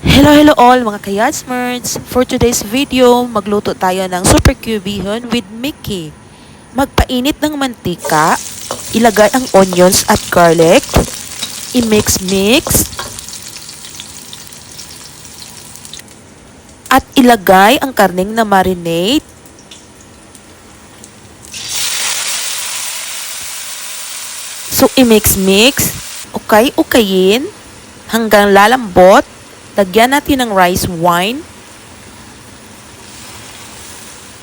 Hello all mga kayadsmerds! For today's video, magluto tayo ng super cubihon with Mickey. Magpainit ng mantika, ilagay ang onions at garlic, i-mix-mix, at ilagay ang karneng na marinade. So, i-mix-mix, ukay-ukayin, hanggang lalambot. Lagyan natin ng rice wine.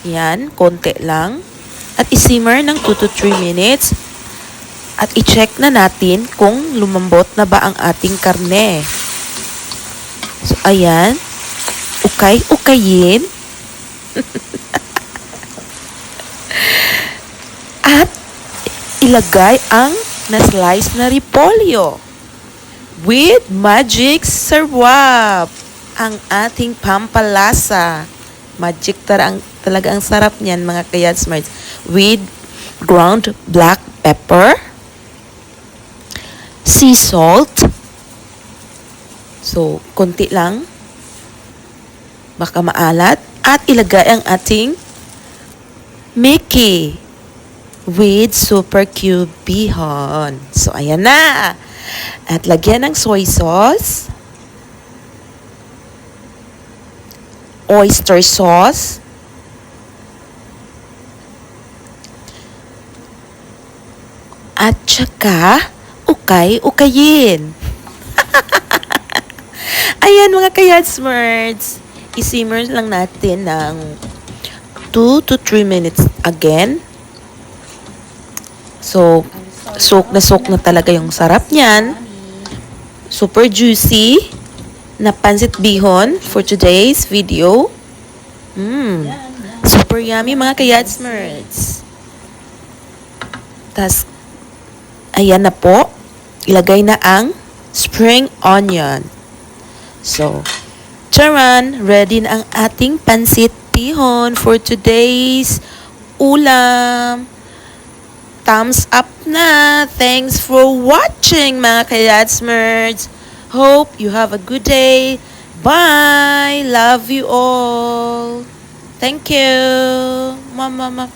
Yan, konti lang. At isimmer ng 2 to 3 minutes. At i-check na natin kung lumambot na ba ang ating karne. So, ayan. Ukay-ukayin. At ilagay ang na-slice na repolyo. With magic sarwap, ang ating pampalasa. Magic talaga ang sarap niyan mga kayadsmerds. With ground black pepper, sea salt, so konti lang, baka maalat, at ilagay ang ating Mickey with super cubihon. So ayan na. At lagyan ng soy sauce, oyster sauce, at saka ukay-ukayin. Ayan mga kayadsmerds, isimmer lang natin ng 2 to 3 minutes again. So, soak na talaga yung sarap niyan. Super juicy na pansit bihon for today's video. Super yummy mga kayadsmerds. Tas, ayan na po. Ilagay na ang spring onion. So, charan! Ready na ang ating pansit bihon for today's ulam. Thumbs up na! Thanks for watching mga kayadsmerds. Hope you have a good day. Bye! Love you all. Thank you. Mama.